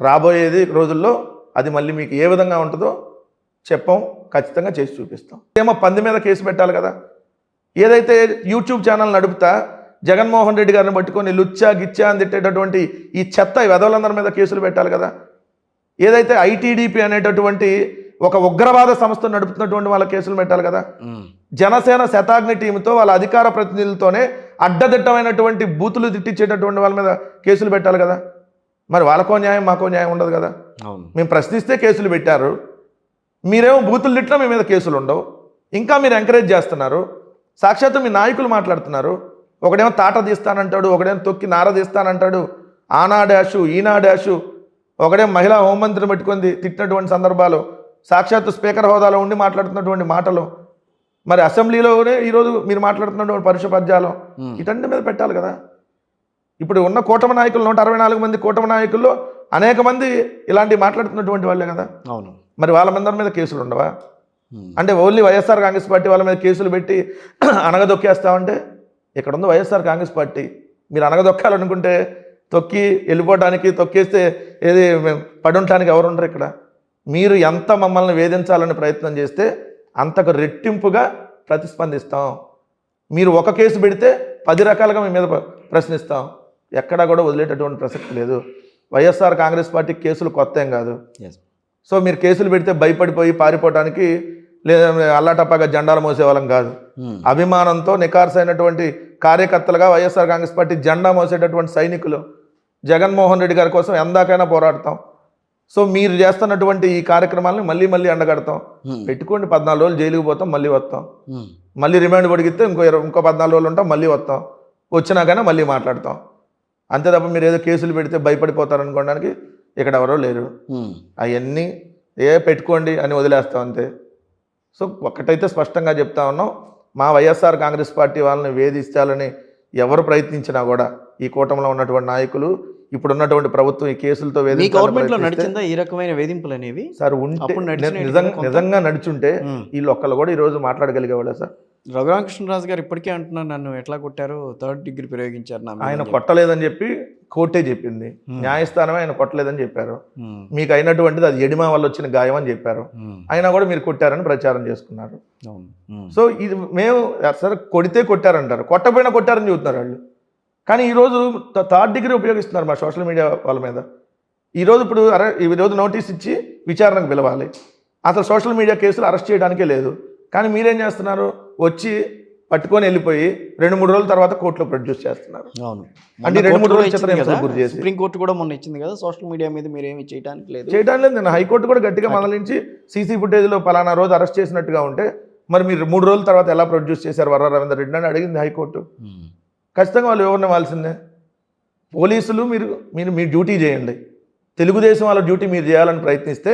రాబోయేది రోజుల్లో అది మళ్ళీ మీకు ఏ విధంగా ఉంటుందో చెప్పం, ఖచ్చితంగా చేసి చూపిస్తాం. ఏమో పంది మీద కేసు పెట్టాలి కదా. ఏదైతే యూట్యూబ్ ఛానల్ నడుపుతా జగన్మోహన్ రెడ్డి గారిని పట్టుకొని లుచ్చా గిచ్చా అని తిట్టేటటువంటి ఈ చెత్త వెధవలందరి మీద కేసులు పెట్టాలి కదా. ఏదైతే ఐటీడీపీ అనేటటువంటి ఒక ఉగ్రవాద సంస్థ నడుపుతున్నటువంటి వాళ్ళ కేసులు పెట్టాలి కదా. జనసేన శతాగ్ని టీంతో వాళ్ళ అధికార ప్రతినిధులతోనే అడ్డదిట్టమైనటువంటి బూతులు తిట్టించేటటువంటి వాళ్ళ మీద కేసులు పెట్టాలి కదా. మరి వాళ్ళకో న్యాయం మాకో న్యాయం ఉండదు కదా. మేము ప్రశ్నిస్తే కేసులు పెట్టారు, మీరేమో బూతులు తిట్టినా మీ మీద కేసులు ఉండవు. ఇంకా మీరు ఎంకరేజ్ చేస్తున్నారు. సాక్షాత్తు మీ నాయకులు మాట్లాడుతున్నారు. ఒకడేమో తాట తీస్తానంటాడు, ఒకడేమో తొక్కి నార తీస్తానంటాడు, ఆనా డాషు ఈనా డాషు. ఒకడేమో మహిళా హోంమంత్రిని పెట్టుకుంది తిట్టినటువంటి సందర్భాలు, సాక్షాత్తు స్పీకర్ హోదాలో ఉండి మాట్లాడుతున్నటువంటి మాటలు, మరి అసెంబ్లీలోనే ఈరోజు మీరు మాట్లాడుతున్నటువంటి పరుష పద్యాలు, ఇటన్నిటి మీద పెట్టాలి కదా. ఇప్పుడు ఉన్న కూటమి నాయకులు 164 మంది కూటమి నాయకుల్లో అనేక మంది ఇలాంటివి మాట్లాడుతున్నటువంటి వాళ్ళే కదా. అవును. మరి వాళ్ళ మీద కేసులు ఉండవా? అంటే ఓన్లీ వైఎస్ఆర్ కాంగ్రెస్ పార్టీ వాళ్ళ మీద కేసులు పెట్టి అనగదొక్కేస్తామంటే ఇక్కడ ఉంది వైఎస్ఆర్ కాంగ్రెస్ పార్టీ. మీరు అనగదొక్కాలనుకుంటే తొక్కి వెళ్ళిపోవడానికి, తొక్కేస్తే ఏది పడి ఉండటానికి ఎవరు ఉండరు ఇక్కడ. మీరు ఎంత మమ్మల్ని వేధించాలని ప్రయత్నం చేస్తే అంతకు రెట్టింపుగా ప్రతిస్పందిస్తాం. మీరు ఒక కేసు పెడితే 10 రకాలుగా మీ మీద ప్రశ్నిస్తాం. ఎక్కడా కూడా వదిలేటటువంటి ప్రసక్తి లేదు. వైఎస్ఆర్ కాంగ్రెస్ పార్టీ కేసులు కొత్త ఏం కాదు. సో మీరు కేసులు పెడితే భయపడిపోయి పారిపోవడానికి లేదా అల్లాటప్పగా జెండాలు మోసేవాళ్ళం కాదు. అభిమానంతో నికార్సైనటువంటి కార్యకర్తలుగా వైఎస్ఆర్ కాంగ్రెస్ పార్టీ జెండా మోసేటటువంటి సైనికులు జగన్మోహన్ రెడ్డి గారి కోసం ఎందాకైనా పోరాడతాం. సో మీరు చేస్తున్నటువంటి ఈ కార్యక్రమాలను మళ్ళీ మళ్ళీ ఎండగడతాం. పెట్టుకోండి, 14 రోజులు జైలుకి పోతాం, మళ్ళీ వస్తాం. మళ్ళీ రిమాండ్ పొడిగితే ఇంకో 14 రోజులు ఉంటాం, మళ్ళీ వస్తాం. వచ్చినాకైనా మళ్ళీ మాట్లాడతాం. అంతే తప్ప మీరు ఏదో కేసులు పెడితే భయపడిపోతారనుకోవడానికి ఇక్కడ ఎవరో లేరు. అవన్నీ పెట్టుకోండి అని వదిలేస్తాం అంతే. సో ఒక్కటైతే స్పష్టంగా చెప్తా ఉన్నాం, మా వైఎస్ఆర్ కాంగ్రెస్ పార్టీ వాళ్ళని వేధించాలని ఎవరు ప్రయత్నించినా కూడా ఈ కూటమిలో ఉన్నటువంటి నాయకులు, ఇప్పుడున్నటువంటి ప్రభుత్వం ఈ కేసులతో నడిచిందా ఈ రకమైన వేధింపులు అనేవి? సార్ ఉంటే నిజంగా నడుచుంటే వీళ్ళు ఒక్కళ్ళు కూడా ఈరోజు మాట్లాడగలిగేవాళ్ళే సార్. రఘురామకృష్ణరాజు గారు ఇప్పటికే అంటున్నారు, నన్ను ఎట్లా కొట్టారు, 3rd డిగ్రీ ప్రయోగించారు. ఆయన కొట్టలేదని చెప్పి కోర్టే చెప్పింది, న్యాయస్థానమే ఆయన కొట్టలేదని చెప్పారు. మీకు అయినటువంటిది అది ఎడిమా వల్ల వచ్చిన గాయం అని చెప్పారు. అయినా కూడా మీరు కొట్టారని ప్రచారం చేసుకున్నారు. సో ఇది మేము సరే కొడితే కొట్టారంటారు, కొట్టపోయినా కొట్టారని చెబుతున్నారు వాళ్ళు. కానీ ఈరోజు 3rd డిగ్రీ ఉపయోగిస్తున్నారు మా సోషల్ మీడియా వాళ్ళ మీద. ఈరోజు నోటీస్ ఇచ్చి విచారణకు పిలవాలి. అసలు సోషల్ మీడియా కేసులు అరెస్ట్ చేయడానికే లేదు. కానీ మీరేం చేస్తున్నారు, వచ్చి పట్టుకొని వెళ్ళిపోయి 2-3 రోజుల తర్వాత కోర్టులో ప్రొడ్యూస్ చేస్తున్నారు. అంటే 2-3 రోజులు గురి చేసి సుప్రీంకోర్టు కూడా మొన్న ఇచ్చింది కదా, సోషల్ మీడియా మీద మీరేమి చేయడానికి లేదు. నేను హైకోర్టు కూడా గట్టిగా మందలించి సీసీ ఫుటేజ్లో పలానా రోజు అరెస్ట్ చేసినట్టుగా ఉంటే మరి మీరు 3 రోజుల తర్వాత ఎలా ప్రొడ్యూస్ చేశారు వర్ర రవీందర్ రెడ్డి అని అడిగింది హైకోర్టు. ఖచ్చితంగా వాళ్ళు ఎవరిని ఇవ్వాల్సిందే. పోలీసులు మీరు మీ డ్యూటీ చేయండి. తెలుగుదేశం వాళ్ళ డ్యూటీ మీరు చేయాలని ప్రయత్నిస్తే